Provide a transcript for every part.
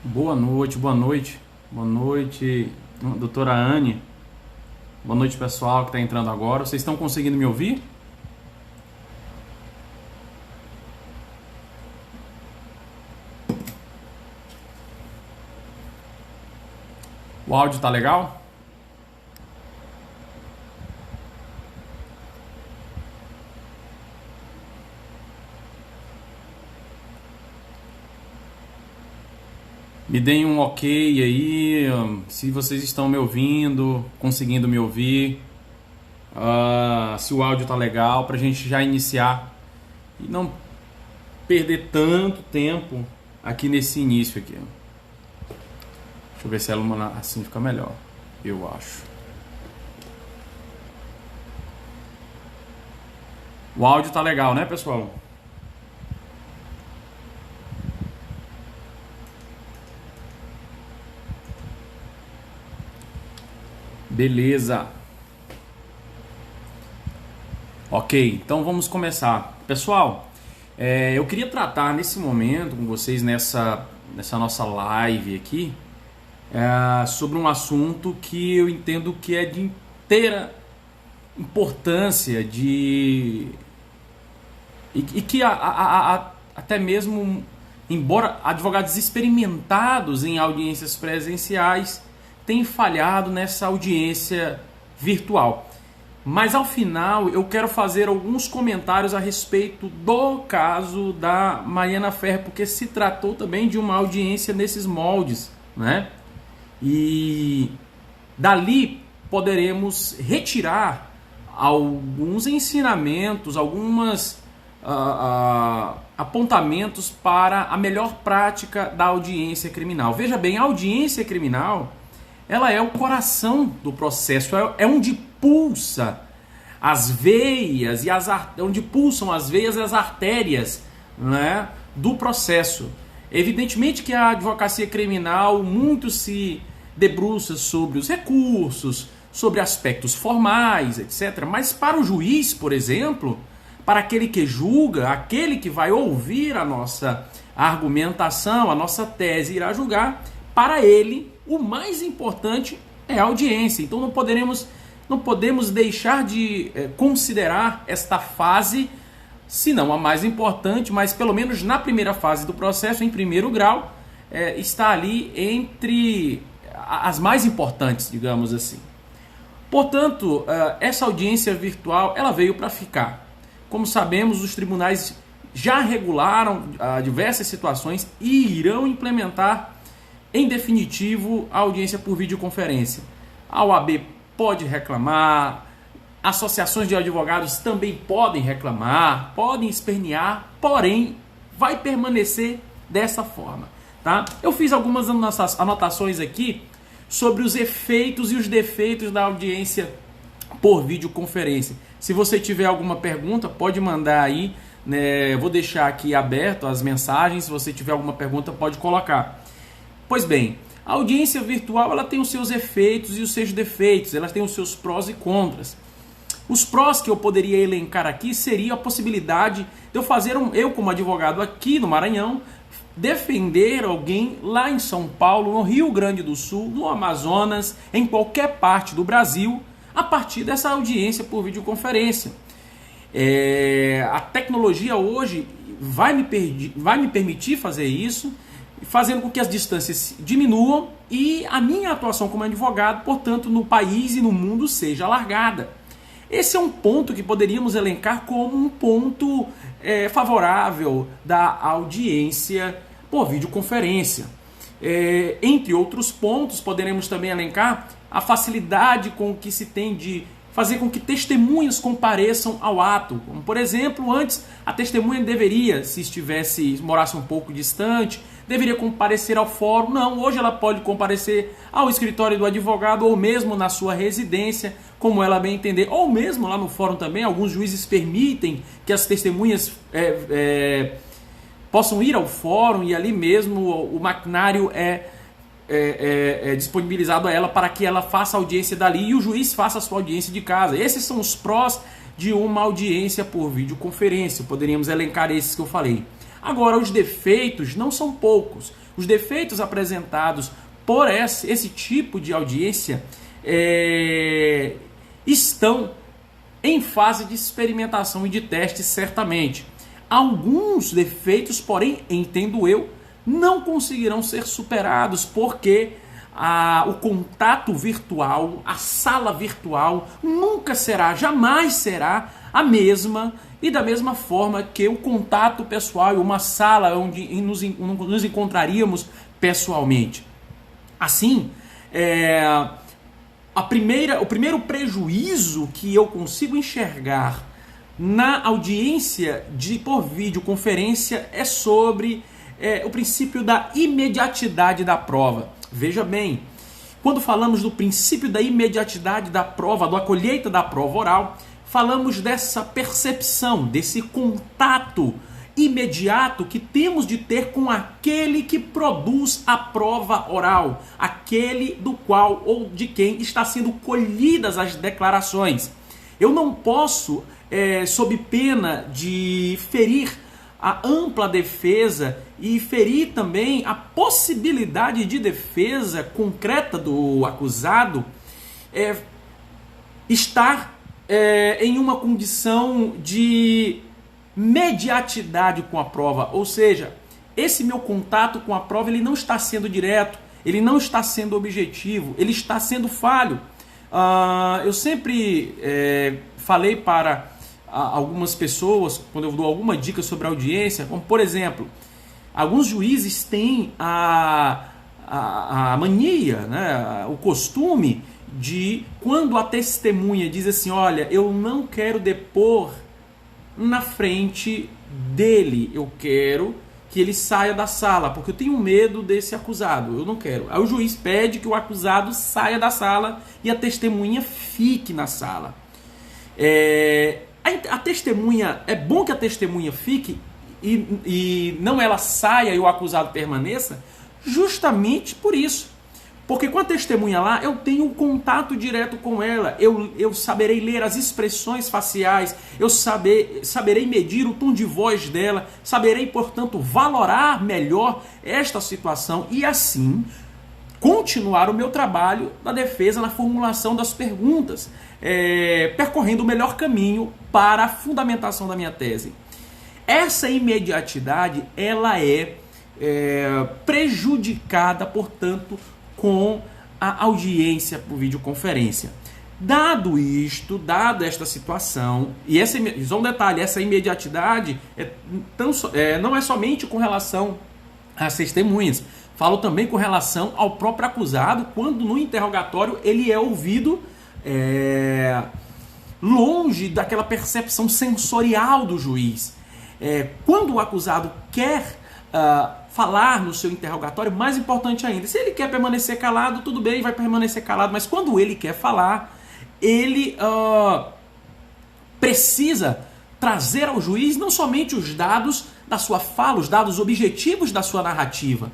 Boa noite, boa noite. Boa noite, doutora Anne. Boa noite, pessoal que está entrando agora. Vocês estão conseguindo me ouvir? O áudio tá legal? Me deem um ok aí, se vocês estão me ouvindo, conseguindo me ouvir, se o áudio tá legal, pra gente já iniciar e não perder tanto tempo aqui nesse início aqui. Deixa eu ver se ela assim fica melhor, eu acho. O áudio tá legal, né, pessoal? Beleza. Ok, então vamos começar. Pessoal, eu queria tratar nesse momento com vocês, nessa nossa live aqui, sobre um assunto que eu entendo que é de inteira importância e que até mesmo, embora advogados experimentados em audiências presenciais tem falhado nessa audiência virtual. Mas ao final eu quero fazer alguns comentários a respeito do caso da Mariana Ferrer, porque se tratou também de uma audiência nesses moldes, né? E dali poderemos retirar alguns ensinamentos, algumas apontamentos para a melhor prática da audiência criminal. Veja bem, a audiência criminal, ela é o coração do processo, é onde pulsa as veias onde pulsam as veias e as artérias, né, do processo. Evidentemente que a advocacia criminal muito se debruça sobre os recursos, sobre aspectos formais, etc. Mas para o juiz, por exemplo, para aquele que julga, aquele que vai ouvir a nossa argumentação, a nossa tese, irá julgar, para ele o mais importante é a audiência. Então não podemos deixar de considerar esta fase, se não a mais importante, mas pelo menos na primeira fase do processo, em primeiro grau, está ali entre as mais importantes, digamos assim. Portanto, essa audiência virtual ela veio para ficar. Como sabemos, os tribunais já regularam diversas situações e irão implementar em definitivo a audiência por videoconferência. A OAB pode reclamar, associações de advogados também podem reclamar, podem espernear, porém vai permanecer dessa forma, tá? Eu fiz algumas anotações aqui sobre os efeitos e os defeitos da audiência por videoconferência. Se você tiver alguma pergunta, pode mandar aí, né? Eu vou deixar aqui aberto as mensagens, se você tiver alguma pergunta, pode colocar. Pois bem, a audiência virtual ela tem os seus efeitos e os seus defeitos, ela tem os seus prós e contras. Os prós que eu poderia elencar aqui seria a possibilidade de eu fazer, eu como advogado aqui no Maranhão, defender alguém lá em São Paulo, no Rio Grande do Sul, no Amazonas, em qualquer parte do Brasil, a partir dessa audiência por videoconferência. A tecnologia hoje vai me permitir fazer isso, fazendo com que as distâncias diminuam e a minha atuação como advogado, portanto, no país e no mundo seja alargada. Esse é um ponto que poderíamos elencar como um ponto favorável da audiência por videoconferência. Entre outros pontos, poderemos também elencar a facilidade com que se tem de fazer com que testemunhas compareçam ao ato. Como, por exemplo, antes a testemunha deveria, se morasse um pouco distante, deveria comparecer ao fórum. Não, hoje ela pode comparecer ao escritório do advogado ou mesmo na sua residência, como ela bem entender, ou mesmo lá no fórum também. Alguns juízes permitem que as testemunhas possam ir ao fórum e ali mesmo o maquinário é disponibilizado a ela para que ela faça a audiência dali e o juiz faça a sua audiência de casa. Esses são os prós de uma audiência por videoconferência. Poderíamos elencar esses que eu falei. Agora, os defeitos não são poucos. Os defeitos apresentados por esse tipo de audiência estão em fase de experimentação e de teste, certamente. Alguns defeitos, porém, entendo eu, não conseguirão ser superados porque o contato virtual, a sala virtual nunca será, jamais será a mesma e da mesma forma que o contato pessoal e uma sala onde nos encontraríamos pessoalmente. Assim, o primeiro prejuízo que eu consigo enxergar na audiência por videoconferência é sobre o princípio da imediatidade da prova. Veja bem, quando falamos do princípio da imediatidade da prova, da colheita da prova oral, falamos dessa percepção, desse contato imediato que temos de ter com aquele que produz a prova oral, aquele do qual ou de quem está sendo colhidas as declarações. Eu não posso, sob pena de ferir a ampla defesa e ferir também a possibilidade de defesa concreta do acusado, estar em uma condição de mediatidade com a prova, ou seja, esse meu contato com a prova ele não está sendo direto, ele não está sendo objetivo, ele está sendo falho. Eu sempre falei para algumas pessoas, quando eu dou alguma dica sobre audiência, como por exemplo, alguns juízes têm a mania, né, o costume de, quando a testemunha diz assim, olha, eu não quero depor na frente dele, eu quero que ele saia da sala, porque eu tenho medo desse acusado, eu não quero. Aí o juiz pede que o acusado saia da sala e a testemunha fique na sala. A testemunha, é bom que a testemunha fique e não ela saia e o acusado permaneça, justamente por isso. Porque com a testemunha lá, eu tenho um contato direto com ela, eu saberei ler as expressões faciais, eu saberei medir o tom de voz dela, saberei, portanto, valorar melhor esta situação e assim continuar o meu trabalho da defesa na formulação das perguntas, percorrendo o melhor caminho para a fundamentação da minha tese. Essa imediatidade, ela é prejudicada, portanto, com a audiência por videoconferência. Dado isto, dada esta situação, e só um detalhe, essa imediatidade não é somente com relação às testemunhas, falo também com relação ao próprio acusado, quando no interrogatório ele é ouvido longe daquela percepção sensorial do juiz. Quando o acusado quer falar no seu interrogatório, mais importante ainda, se ele quer permanecer calado, tudo bem, vai permanecer calado, mas quando ele quer falar, ele precisa trazer ao juiz não somente os dados da sua fala, os dados objetivos da sua narrativa.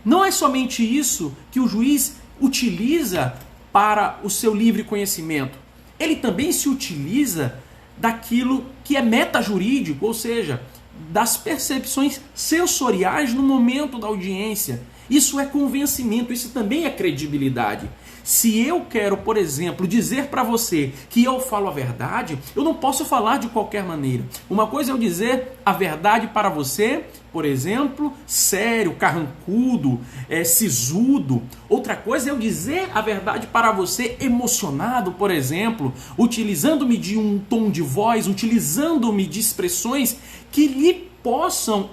Não é somente isso que o juiz utiliza para o seu livre conhecimento. Ele também se utiliza daquilo que é metajurídico, ou seja, das percepções sensoriais no momento da audiência. Isso é convencimento, isso também é credibilidade. Se eu quero, por exemplo, dizer para você que eu falo a verdade, eu não posso falar de qualquer maneira. Uma coisa é eu dizer a verdade para você, por exemplo, sério, carrancudo, sisudo. Outra coisa é eu dizer a verdade para você emocionado, por exemplo, utilizando-me de um tom de voz, utilizando-me de expressões que lhe possam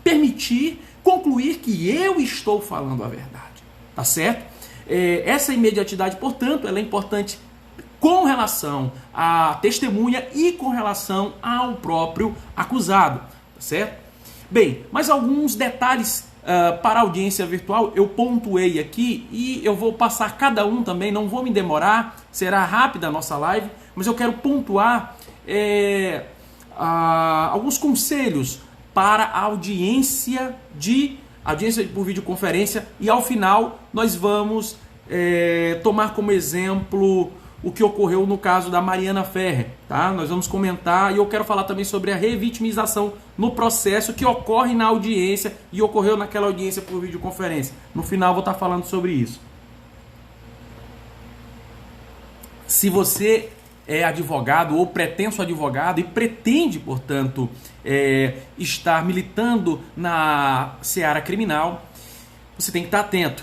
permitir concluir que eu estou falando a verdade. Tá certo? Essa imediatidade, portanto, ela é importante com relação à testemunha e com relação ao próprio acusado, tá certo? Bem, mas alguns detalhes para a audiência virtual eu pontuei aqui e eu vou passar cada um também, não vou me demorar, será rápida a nossa live, mas eu quero pontuar alguns conselhos para a audiência audiência por videoconferência, e ao final nós vamos tomar como exemplo o que ocorreu no caso da Mariana Ferrer, tá? Nós vamos comentar, e eu quero falar também sobre a revitimização no processo que ocorre na audiência e ocorreu naquela audiência por videoconferência. No final eu vou estar falando sobre isso. Se você é advogado ou pretenso advogado e pretende, portanto, estar militando na seara criminal, você tem que estar atento.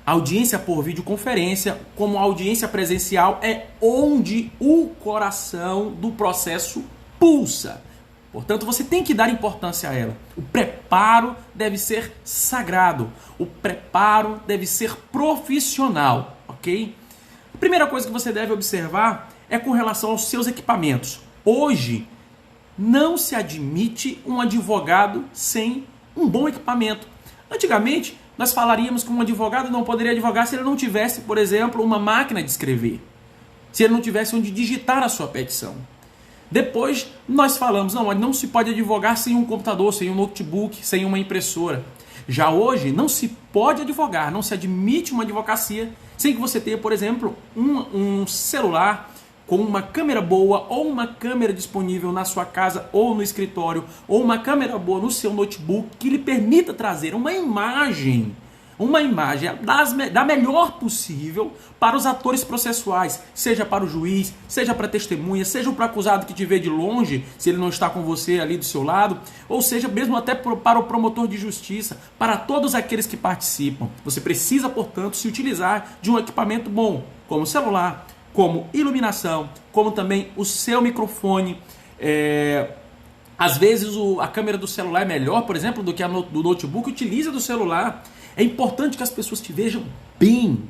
A audiência por videoconferência, como a audiência presencial, é onde o coração do processo pulsa. Portanto, você tem que dar importância a ela. O preparo deve ser sagrado. O preparo deve ser profissional, ok? A primeira coisa que você deve observar é com relação aos seus equipamentos. Hoje, não se admite um advogado sem um bom equipamento. Antigamente, nós falaríamos que um advogado não poderia advogar se ele não tivesse, por exemplo, uma máquina de escrever. Se ele não tivesse onde digitar a sua petição. Depois, nós falamos, não se pode advogar sem um computador, sem um notebook, sem uma impressora. Já hoje, não se pode advogar, não se admite uma advocacia sem que você tenha, por exemplo, um celular com uma câmera boa ou uma câmera disponível na sua casa ou no escritório ou uma câmera boa no seu notebook que lhe permita trazer uma imagem da melhor possível para os atores processuais, seja para o juiz, seja para a testemunha, seja para o acusado que te vê de longe, se ele não está com você ali do seu lado, ou seja mesmo até para o promotor de justiça, para todos aqueles que participam. Você precisa, portanto, se utilizar de um equipamento bom, como celular, como iluminação, como também o seu microfone. Às vezes a câmera do celular é melhor, por exemplo, do que a do notebook. Utiliza do celular. É importante que as pessoas te vejam bem.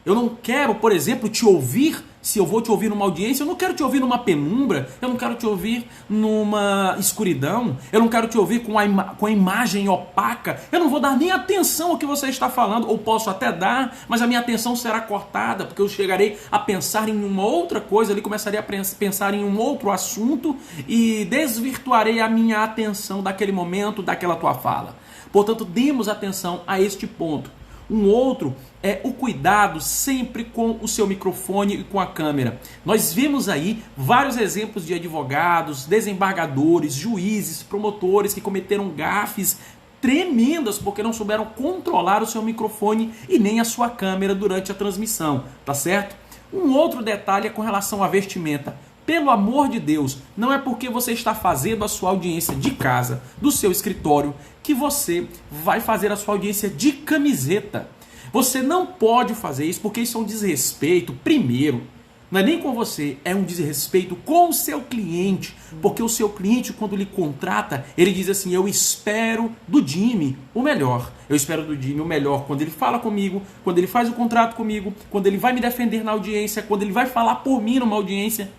Eu não quero, por exemplo, te ouvir, se eu vou te ouvir numa audiência, eu não quero te ouvir numa penumbra, eu não quero te ouvir numa escuridão, eu não quero te ouvir com a imagem opaca, eu não vou dar nem atenção ao que você está falando, ou posso até dar, mas a minha atenção será cortada, porque eu chegarei a pensar em uma outra coisa, ali começarei a pensar em um outro assunto e desvirtuarei a minha atenção daquele momento, daquela tua fala. Portanto, demos atenção a este ponto. Um outro é o cuidado sempre com o seu microfone e com a câmera. Nós vemos aí vários exemplos de advogados, desembargadores, juízes, promotores que cometeram gafes tremendas porque não souberam controlar o seu microfone e nem a sua câmera durante a transmissão, tá certo? Um outro detalhe é com relação à vestimenta. Pelo amor de Deus, não é porque você está fazendo a sua audiência de casa, do seu escritório, que você vai fazer a sua audiência de camiseta. Você não pode fazer isso porque isso é um desrespeito, primeiro, não é nem com você, é um desrespeito com o seu cliente, porque o seu cliente, quando lhe contrata, ele diz assim, eu espero do Jimmy o melhor. Eu espero do Jimmy o melhor quando ele fala comigo, quando ele faz o contrato comigo, quando ele vai me defender na audiência, quando ele vai falar por mim numa audiência.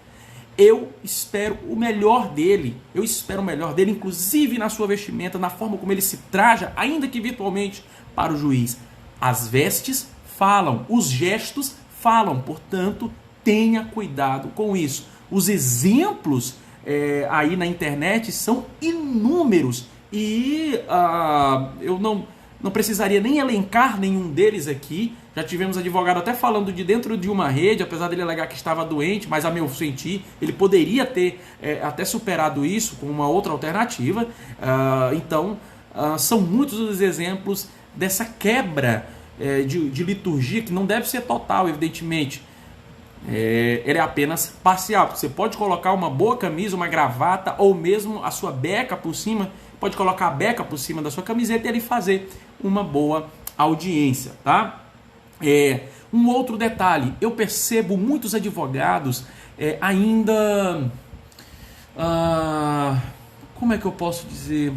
Eu espero o melhor dele. Eu espero o melhor dele, inclusive na sua vestimenta, na forma como ele se traja, ainda que virtualmente, para o juiz. As vestes falam, os gestos falam, portanto, tenha cuidado com isso. Os exemplos aí na internet são inúmeros e eu não precisaria nem elencar nenhum deles aqui. Já tivemos advogado até falando de dentro de uma rede, apesar dele alegar que estava doente, mas a meu sentir, ele poderia ter até superado isso com uma outra alternativa. Então, são muitos os exemplos dessa quebra de liturgia, que não deve ser total, evidentemente. Ele é apenas parcial, porque você pode colocar uma boa camisa, uma gravata, ou mesmo a sua beca por cima, pode colocar a beca por cima da sua camiseta e ele fazer uma boa audiência, tá? Um outro detalhe, eu percebo muitos advogados ainda, como é que eu posso dizer,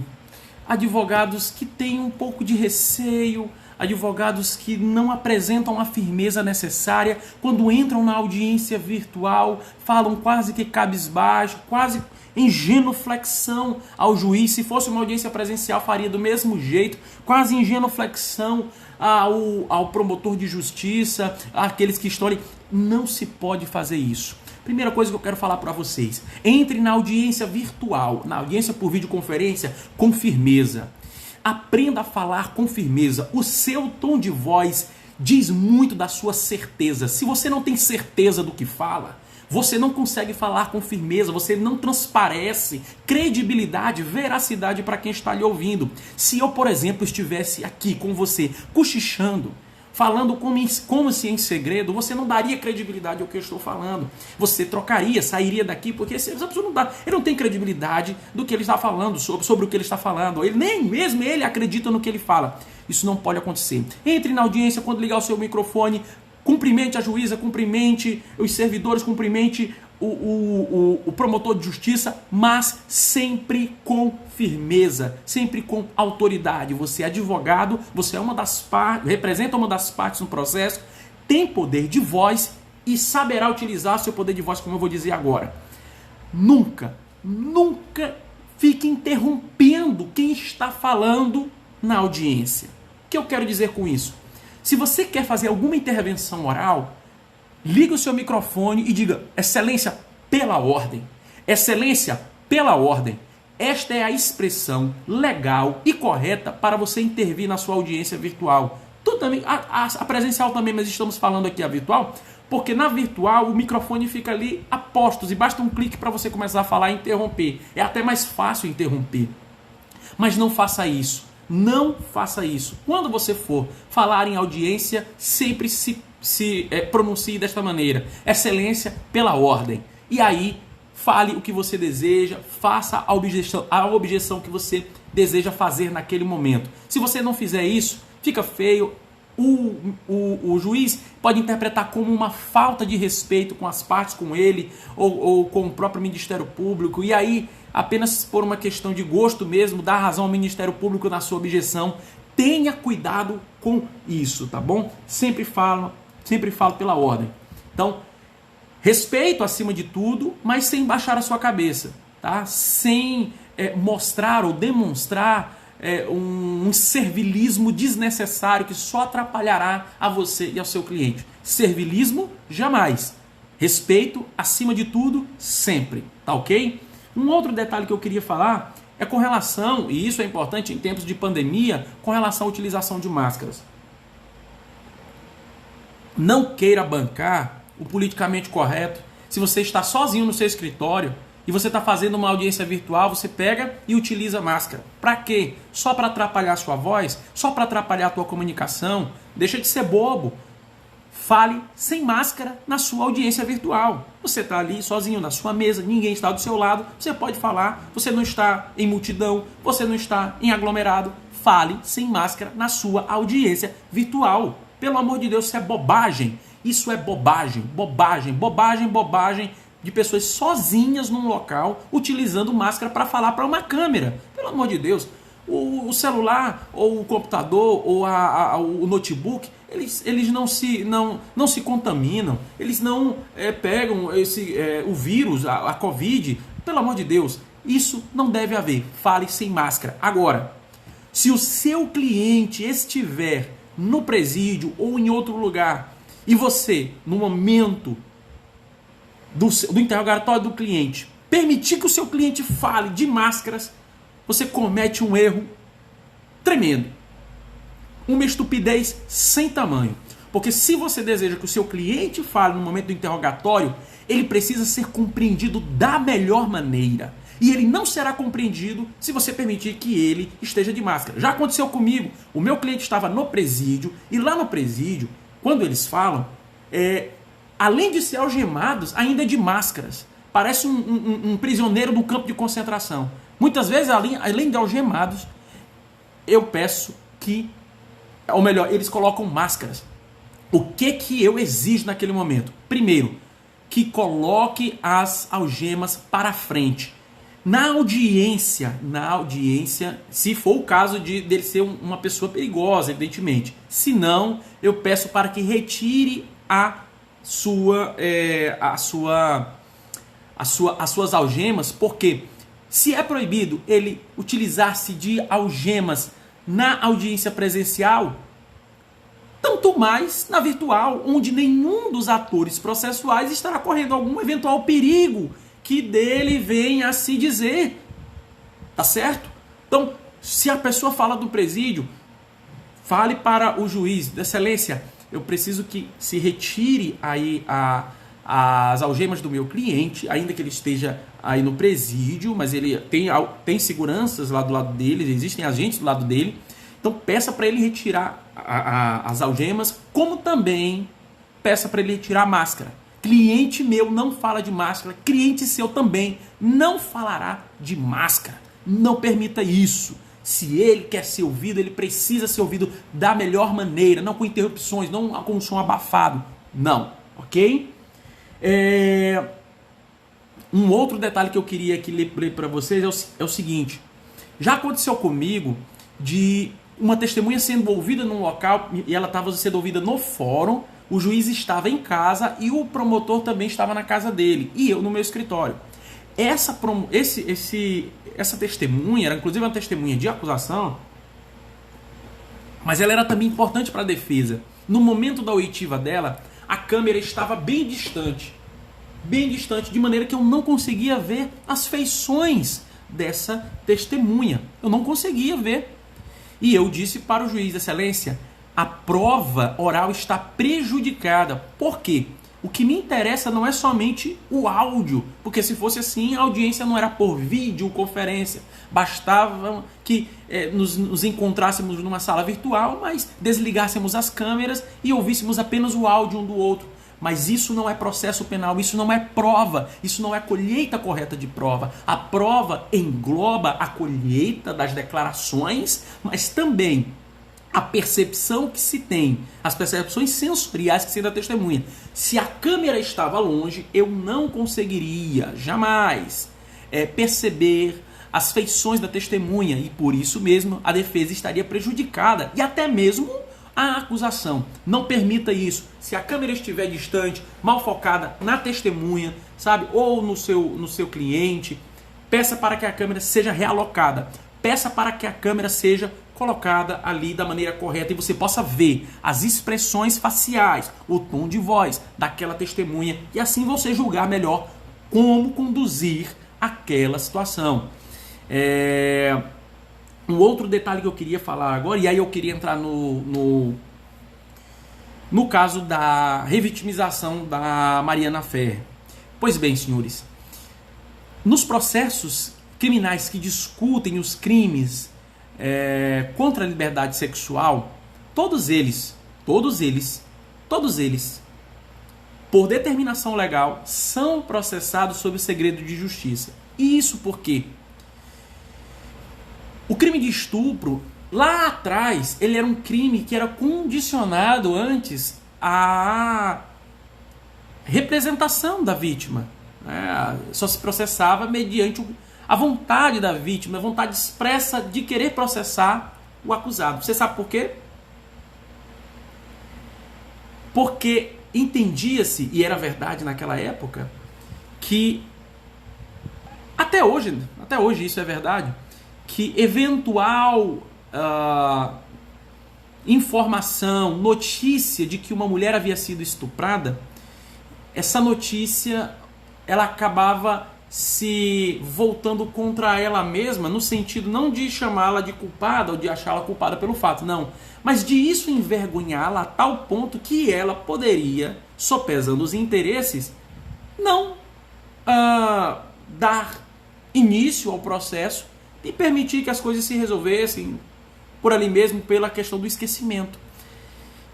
advogados que têm um pouco de receio, advogados que não apresentam a firmeza necessária quando entram na audiência virtual, falam quase que cabisbaixo, quase em genuflexão ao juiz. Se fosse uma audiência presencial, faria do mesmo jeito, quase em genuflexão ao promotor de justiça, àqueles que estão ali. Não se pode fazer isso. Primeira coisa que eu quero falar para vocês, entre na audiência virtual, na audiência por videoconferência, com firmeza. Aprenda a falar com firmeza. O seu tom de voz diz muito da sua certeza. Se você não tem certeza do que fala, você não consegue falar com firmeza, você não transparece credibilidade, veracidade para quem está lhe ouvindo. Se eu, por exemplo, estivesse aqui com você, cochichando, falando como se em segredo, você não daria credibilidade ao que eu estou falando. Você trocaria, sairia daqui, porque essa pessoa não dá, ele não tem credibilidade do que ele está falando, sobre o que ele está falando. Ele, nem mesmo ele acredita no que ele fala. Isso não pode acontecer. Entre na audiência, quando ligar o seu microfone, cumprimente a juíza, cumprimente os servidores, cumprimente o promotor de justiça, mas sempre com firmeza, sempre com autoridade. Você é advogado, você é uma das partes, representa uma das partes no processo, tem poder de voz e saberá utilizar seu poder de voz, como eu vou dizer agora. Nunca fique interrompendo quem está falando na audiência. O que eu quero dizer com isso? Se você quer fazer alguma intervenção oral, ligue o seu microfone e diga: Excelência, pela ordem. Excelência, pela ordem. Esta é a expressão legal e correta para você intervir na sua audiência virtual. Também, a presencial também, mas estamos falando aqui a virtual, porque na virtual o microfone fica ali a postos e basta um clique para você começar a falar e interromper. É até mais fácil interromper. Mas não faça isso. Não faça isso. Quando você for falar em audiência, sempre se pronuncie desta maneira: Excelência, pela ordem. E aí, fale o que você deseja, faça a objeção que você deseja fazer naquele momento. Se você não fizer isso, fica feio. O juiz pode interpretar como uma falta de respeito com as partes, com ele, ou com o próprio Ministério Público. E aí, apenas por uma questão de gosto mesmo, dá razão ao Ministério Público na sua objeção. Tenha cuidado com isso, tá bom? Sempre falo pela ordem. Então, respeito acima de tudo, mas sem baixar a sua cabeça, tá? Sem mostrar ou demonstrar um servilismo desnecessário que só atrapalhará a você e ao seu cliente. Servilismo, jamais. Respeito, acima de tudo, sempre. Tá ok? Um outro detalhe que eu queria falar é com relação, e isso é importante em tempos de pandemia, com relação à utilização de máscaras. Não queira bancar o politicamente correto. Se você está sozinho no seu escritório e você está fazendo uma audiência virtual, você pega e utiliza máscara. Para quê? Só para atrapalhar a sua voz? Só para atrapalhar a tua comunicação? Deixa de ser bobo. Fale sem máscara na sua audiência virtual. Você está ali sozinho na sua mesa, ninguém está do seu lado, você pode falar, você não está em multidão, você não está em aglomerado. Fale sem máscara na sua audiência virtual. Pelo amor de Deus, isso é bobagem. Isso é bobagem, bobagem de pessoas sozinhas num local utilizando máscara para falar para uma câmera. Pelo amor de Deus, o celular ou o computador ou o notebook, eles não se contaminam, eles não pegam o vírus, a Covid. Pelo amor de Deus, isso não deve haver. Fale sem máscara. Agora, se o seu cliente estiver no presídio ou em outro lugar e você, no momento do interrogatório do cliente, permitir que o seu cliente fale de máscaras, você comete um erro tremendo. Uma estupidez sem tamanho. Porque se você deseja que o seu cliente fale no momento do interrogatório, ele precisa ser compreendido da melhor maneira. E ele não será compreendido se você permitir que ele esteja de máscara. Já aconteceu comigo. O meu cliente estava no presídio, e lá no presídio, quando eles falam, além de ser algemados, ainda é de máscaras. Parece um prisioneiro do campo de concentração. Muitas vezes, além de algemados, eu peço que, ou melhor, eles colocam máscaras. O que eu exijo naquele momento? Primeiro, que coloque as algemas para frente. Na audiência, se for o caso dele ser uma pessoa perigosa, evidentemente. Se não, eu peço para que retire as suas algemas, porque se é proibido ele utilizar-se de algemas na audiência presencial, tanto mais na virtual, onde nenhum dos atores processuais estará correndo algum eventual perigo que dele venha a se dizer. Tá certo? Então, Se a pessoa fala do presídio, fale para o juiz, excelência, eu preciso que se retire aí as algemas do meu cliente, ainda que ele esteja aí no presídio, mas ele tem seguranças lá do lado dele, existem agentes do lado dele. Então peça para ele retirar as algemas, como também peça para ele retirar a máscara. Cliente meu não fala de máscara, cliente seu também não falará de máscara. Não permita isso. Se ele quer ser ouvido, ele precisa ser ouvido da melhor maneira, não com interrupções, não com um som abafado. Não, ok? Um outro detalhe que eu queria aqui ler para vocês é o seguinte. Já aconteceu comigo de uma testemunha sendo ouvida num local e ela estava sendo ouvida no fórum, o juiz estava em casa e o promotor também estava na casa dele e eu no meu escritório. Essa testemunha era inclusive uma testemunha de acusação, mas ela era também importante para a defesa. No momento da oitiva dela, a câmera estava bem distante, de maneira que eu não conseguia ver as feições dessa testemunha. Eu não conseguia ver. E eu disse para o juiz, excelência, a prova oral está prejudicada. Por quê? O que me interessa não é somente o áudio, porque se fosse assim, a audiência não era por videoconferência. Bastava que nos encontrássemos numa sala virtual, mas desligássemos as câmeras e ouvíssemos apenas o áudio um do outro. Mas isso não é processo penal, isso não é prova, isso não é colheita correta de prova. A prova engloba a colheita das declarações, mas também a percepção que se tem, as percepções sensoriais que se tem da testemunha. Se a câmera estava longe, eu não conseguiria jamais perceber as feições da testemunha e por isso mesmo a defesa estaria prejudicada e até mesmo a acusação. Não permita isso. Se a câmera estiver distante, mal focada na testemunha, sabe, ou no seu cliente, peça para que a câmera seja realocada. Peça para que a câmera seja colocada ali da maneira correta e você possa ver as expressões faciais, o tom de voz daquela testemunha e assim você julgar melhor como conduzir aquela situação. Um outro detalhe que eu queria falar agora, e aí eu queria entrar no caso da revitimização da Mariana Ferrer. Pois bem, senhores, nos processos criminais que discutem os crimes contra a liberdade sexual, todos eles, por determinação legal, são processados sob o segredo de justiça. E isso porque o crime de estupro, lá atrás, ele era um crime que era condicionado antes à representação da vítima. Só se processava mediante a vontade da vítima, a vontade expressa de querer processar o acusado. Você sabe por quê? Porque entendia-se, e era verdade naquela época, que até hoje isso é verdade, que eventual informação, notícia de que uma mulher havia sido estuprada, essa notícia ela acabava se voltando contra ela mesma, no sentido não de chamá-la de culpada ou de achá-la culpada pelo fato, não, mas de isso envergonhá-la a tal ponto que ela poderia, sopesando os interesses, não dar início ao processo e permitir que as coisas se resolvessem por ali mesmo pela questão do esquecimento.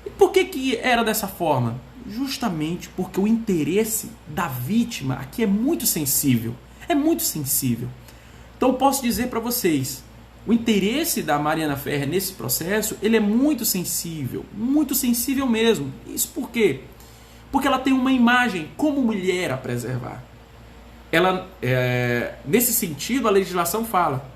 E por que era dessa forma? Justamente porque o interesse da vítima aqui é muito sensível. É muito sensível. Então eu posso dizer para vocês, o interesse da Mariana Ferrer nesse processo, ele é muito sensível mesmo. Isso por quê? Porque ela tem uma imagem como mulher a preservar. Ela, nesse sentido, a legislação fala,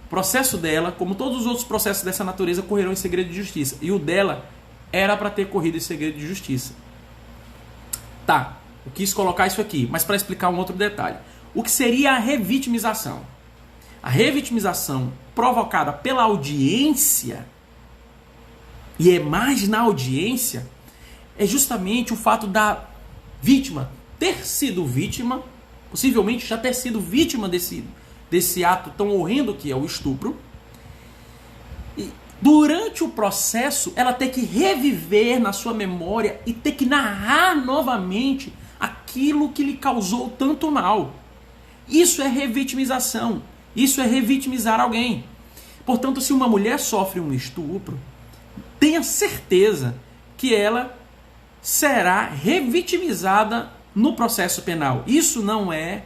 o processo dela, como todos os outros processos dessa natureza, correrão em segredo de justiça. E o dela era para ter corrido em segredo de justiça. Tá, eu quis colocar isso aqui, mas para explicar um outro detalhe. O que seria a revitimização? A revitimização provocada pela audiência, e é mais na audiência, é justamente o fato da vítima ter sido vítima, possivelmente já ter sido vítima desse ato tão horrendo que é o estupro, Durante o processo, ela tem que reviver na sua memória e ter que narrar novamente aquilo que lhe causou tanto mal. Isso é revitimização. Isso é revitimizar alguém. Portanto, se uma mulher sofre um estupro, tenha certeza que ela será revitimizada no processo penal. Isso não é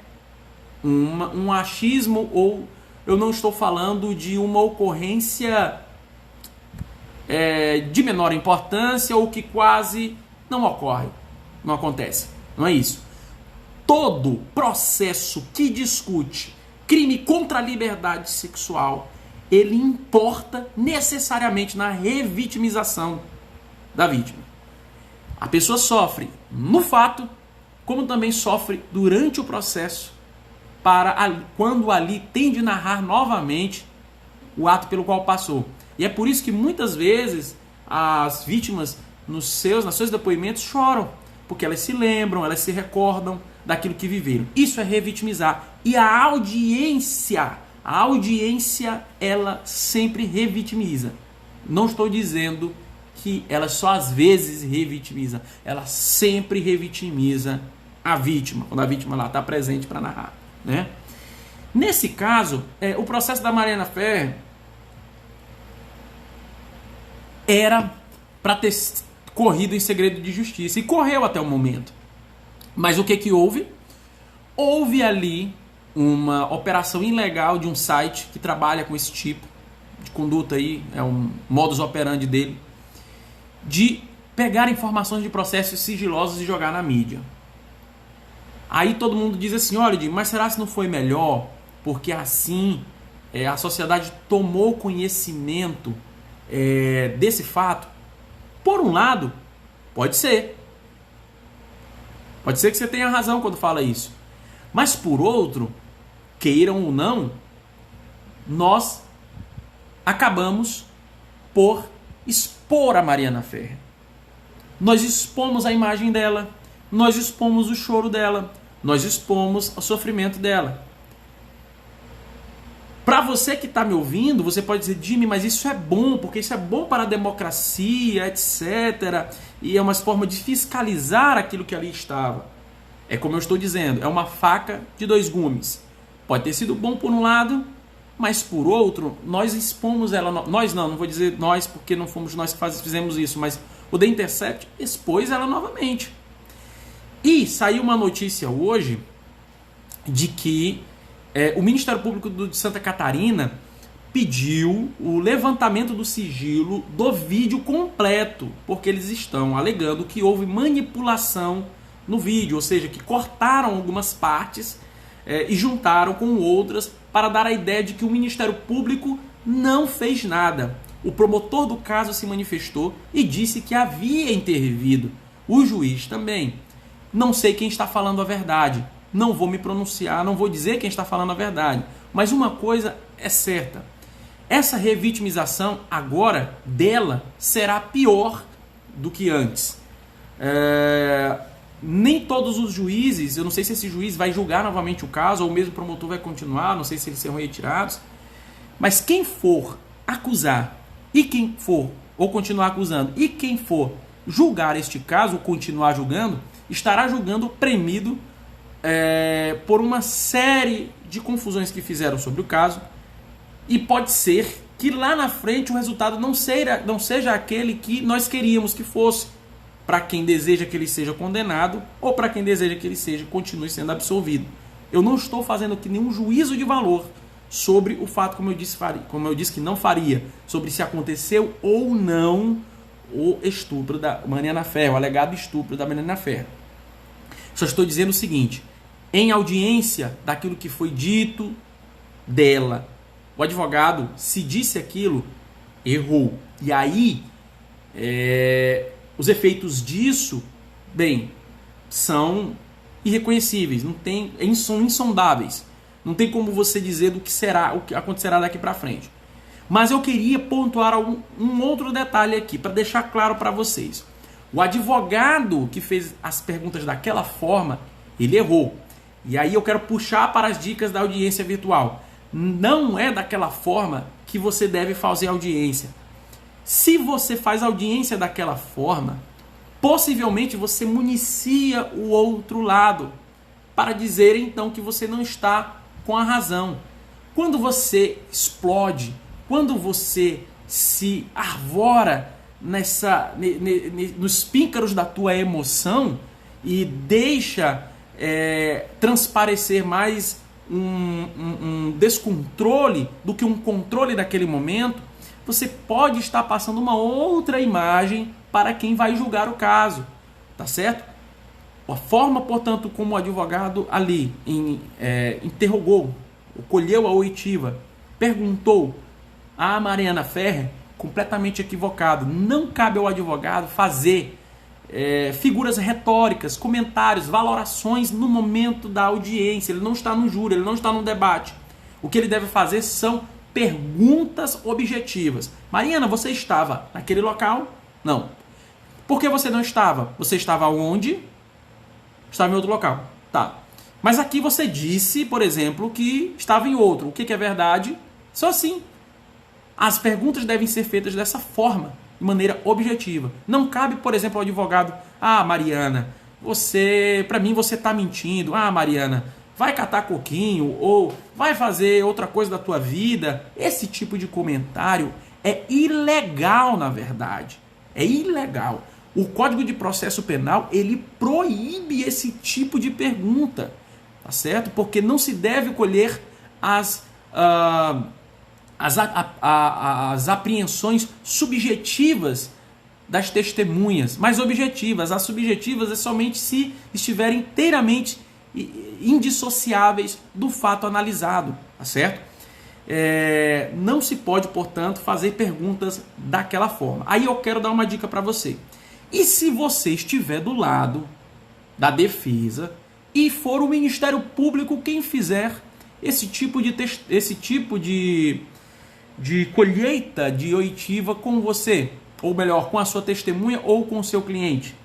um achismo, ou eu não estou falando de uma ocorrência de menor importância ou que quase não ocorre, não acontece. Não é isso. Todo processo que discute crime contra a liberdade sexual, ele importa necessariamente na revitimização da vítima. A pessoa sofre no fato, como também sofre durante o processo, quando ali tem de narrar novamente o ato pelo qual passou. E é por isso que muitas vezes as vítimas nas seus depoimentos choram, porque elas se lembram, elas se recordam daquilo que viveram. Isso é revitimizar. E a audiência, ela sempre revitimiza. Não estou dizendo que ela só às vezes revitimiza, ela sempre revitimiza a vítima, quando a vítima lá está presente para narrar, né? Nesse caso, o processo da Mariana Ferrer era para ter corrido em segredo de justiça, e correu até o momento. Mas o que houve? Houve ali uma operação ilegal de um site que trabalha com esse tipo de conduta aí, é um modus operandi dele, de pegar informações de processos sigilosos e jogar na mídia. Aí todo mundo diz assim, olha, mas será que não foi melhor? Porque assim a sociedade tomou conhecimento desse fato? Por um lado, pode ser. Pode ser que você tenha razão quando fala isso. Mas por outro, queiram ou não, nós acabamos por expor a Mariana Ferrer. Nós expomos a imagem dela, nós expomos o choro dela, nós expomos o sofrimento dela. Para você que está me ouvindo, você pode dizer, Jimmy, mas isso é bom, porque isso é bom para a democracia, etc. E é uma forma de fiscalizar aquilo que ali estava. É como eu estou dizendo, é uma faca de dois gumes. Pode ter sido bom por um lado, mas por outro, nós expomos ela. Nós não vou dizer nós, porque não fomos nós que fizemos isso, mas o The Intercept expôs ela novamente. E saiu uma notícia hoje de que o Ministério Público de Santa Catarina pediu o levantamento do sigilo do vídeo completo, porque eles estão alegando que houve manipulação no vídeo, ou seja, que cortaram algumas partes e juntaram com outras para dar a ideia de que o Ministério Público não fez nada. O promotor do caso se manifestou e disse que havia intervido. O juiz também. Não sei quem está falando a verdade. Não vou me pronunciar, não vou dizer quem está falando a verdade. Mas uma coisa é certa. Essa revitimização agora dela será pior do que antes. Nem todos os juízes, eu não sei se esse juiz vai julgar novamente o caso, ou mesmo o promotor vai continuar, não sei se eles serão retirados. Mas quem for acusar, e quem for, ou continuar acusando, e quem for julgar este caso, ou continuar julgando, estará julgando premido por uma série de confusões que fizeram sobre o caso, e pode ser que lá na frente o resultado não seja aquele que nós queríamos que fosse, para quem deseja que ele seja condenado ou para quem deseja que ele continue sendo absolvido. Eu não estou fazendo aqui nenhum juízo de valor sobre o fato, como eu disse que não faria, sobre se aconteceu ou não o estupro da Mariana Ferrer, o alegado estupro da Mariana Ferrer. Só estou dizendo o seguinte: em audiência daquilo que foi dito dela, o advogado, se disse aquilo, errou. E aí, os efeitos disso, bem, são irreconhecíveis, são insondáveis. Não tem como você dizer do que será, o que acontecerá daqui para frente. Mas eu queria pontuar um outro detalhe aqui, para deixar claro para vocês. O advogado que fez as perguntas daquela forma, ele errou. E aí eu quero puxar para as dicas da audiência virtual. Não é daquela forma que você deve fazer audiência. Se você faz audiência daquela forma, possivelmente você municia o outro lado para dizer então que você não está com a razão. Quando você explode, quando você se arvora nos píncaros da tua emoção e deixa transparecer mais um descontrole do que um controle daquele momento, você pode estar passando uma outra imagem para quem vai julgar o caso, tá certo? A forma, portanto, como o advogado ali interrogou, colheu a oitiva, perguntou a Mariana Ferrer, completamente equivocado. Não cabe ao advogado fazer figuras retóricas, comentários, valorações no momento da audiência. Ele não está no júri, ele não está no debate. O que ele deve fazer são perguntas objetivas. Mariana, você estava naquele local? Não. Por que você não estava? Você estava onde? Estava em outro local. Tá. Mas aqui você disse, por exemplo, que estava em outro. O que é verdade? Só assim. As perguntas devem ser feitas dessa forma, de maneira objetiva. Não cabe, por exemplo, ao advogado: ah, Mariana, para mim você está mentindo. Ah, Mariana, vai catar coquinho ou vai fazer outra coisa da tua vida. Esse tipo de comentário é ilegal, na verdade. É ilegal. O Código de Processo Penal, ele proíbe esse tipo de pergunta, tá certo? Porque não se deve colher as apreensões subjetivas das testemunhas, mas objetivas. As subjetivas é somente se estiverem inteiramente indissociáveis do fato analisado, tá certo? Não se pode, portanto, fazer perguntas daquela forma. Aí eu quero dar uma dica para você. E se você estiver do lado da defesa e for o Ministério Público quem fizer esse tipo de colheita de oitiva com você, ou melhor, com a sua testemunha ou com o seu cliente,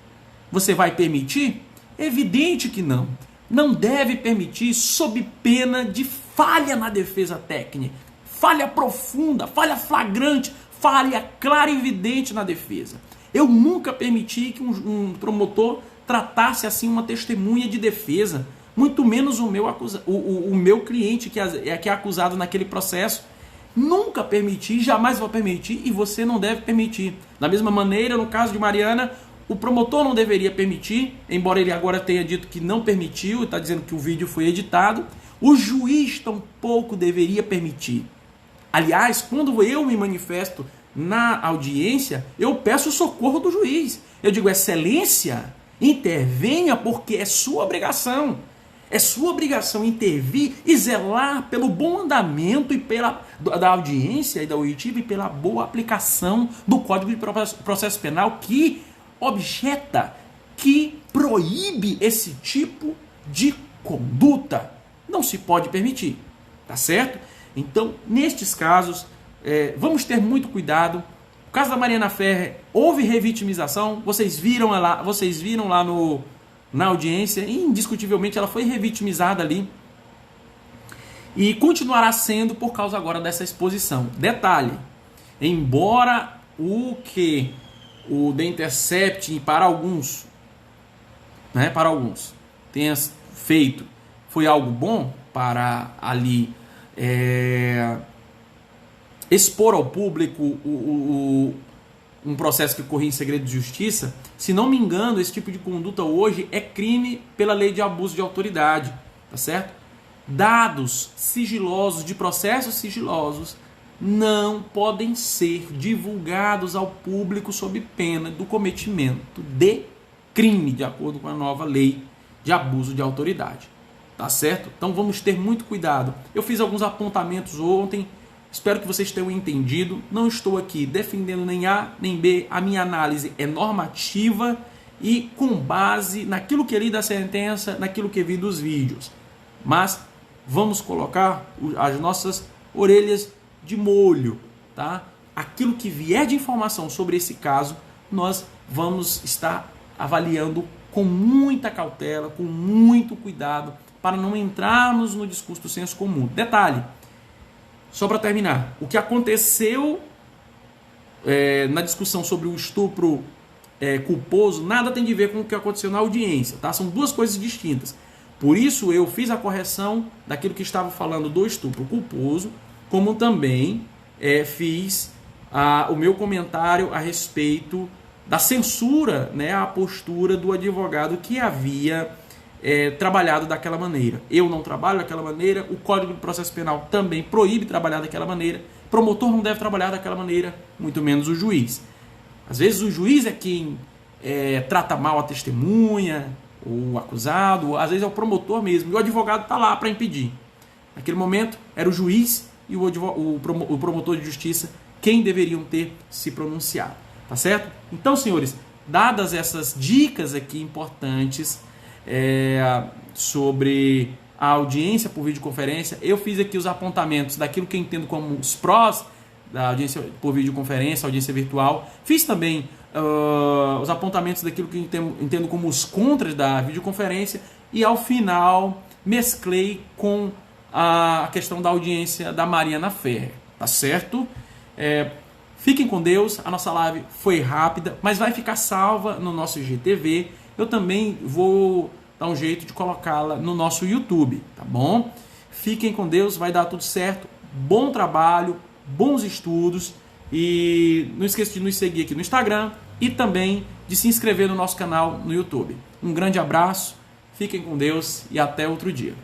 você vai permitir? É evidente que não. Não deve permitir, sob pena de falha na defesa técnica, falha profunda, falha flagrante, falha clara e evidente na defesa. Eu nunca permiti que um promotor tratasse assim uma testemunha de defesa, muito menos o meu cliente que é acusado naquele processo. Nunca permiti, jamais vou permitir, e você não deve permitir. Da mesma maneira, no caso de Mariana, o promotor não deveria permitir, embora ele agora tenha dito que não permitiu, está dizendo que o vídeo foi editado. O juiz tampouco deveria permitir. Aliás, quando eu me manifesto na audiência, eu peço o socorro do juiz. Eu digo: excelência, intervenha, porque é sua obrigação. É sua obrigação intervir e zelar pelo bom andamento da audiência e da oitiva e pela boa aplicação do Código de Processo Penal que objeta, que proíbe esse tipo de conduta. Não se pode permitir, tá certo? Então, nestes casos, vamos ter muito cuidado. No caso da Mariana Ferrer, houve revitimização, vocês viram lá na audiência, e indiscutivelmente ela foi revitimizada ali e continuará sendo por causa agora dessa exposição. Detalhe, embora o que o The Intercept para alguns tenha feito foi algo bom para ali expor ao público um processo que corria em segredo de justiça, se não me engano, esse tipo de conduta hoje é crime pela lei de abuso de autoridade, tá certo? Dados sigilosos de processos sigilosos não podem ser divulgados ao público sob pena do cometimento de crime, de acordo com a nova lei de abuso de autoridade, tá certo? Então vamos ter muito cuidado. Eu fiz alguns apontamentos ontem, espero que vocês tenham entendido. Não estou aqui defendendo nem A nem B. A minha análise é normativa e com base naquilo que li da sentença, naquilo que vi dos vídeos. Mas vamos colocar as nossas orelhas de molho, tá? Aquilo que vier de informação sobre esse caso, nós vamos estar avaliando com muita cautela, com muito cuidado, para não entrarmos no discurso do senso comum. Detalhe, só para terminar, o que aconteceu na discussão sobre o estupro culposo, nada tem de ver com o que aconteceu na audiência, tá? São duas coisas distintas. Por isso eu fiz a correção daquilo que estava falando do estupro culposo, como também fiz o meu comentário a respeito da censura, né, à postura do advogado que havia trabalhado daquela maneira. Eu não trabalho daquela maneira, o Código de Processo Penal também proíbe trabalhar daquela maneira, o promotor não deve trabalhar daquela maneira, muito menos o juiz. Às vezes o juiz é quem trata mal a testemunha, o acusado, às vezes é o promotor mesmo, e o advogado está lá para impedir. Naquele momento era o juiz e o promotor de justiça quem deveriam ter se pronunciado, tá certo? Então, senhores, dadas essas dicas aqui importantes sobre a audiência por videoconferência, eu fiz aqui os apontamentos daquilo que eu entendo como os prós da audiência por videoconferência, audiência virtual. Fiz também os apontamentos daquilo que eu entendo como os contras da videoconferência e, ao final, mesclei com a questão da audiência da Mariana Ferrer, tá certo? Fiquem com Deus, a nossa live foi rápida, mas vai ficar salva no nosso IGTV. Eu também vou dar um jeito de colocá-la no nosso YouTube, tá bom? Fiquem com Deus, vai dar tudo certo. Bom trabalho, bons estudos e não esqueça de nos seguir aqui no Instagram e também de se inscrever no nosso canal no YouTube. Um grande abraço, fiquem com Deus e até outro dia.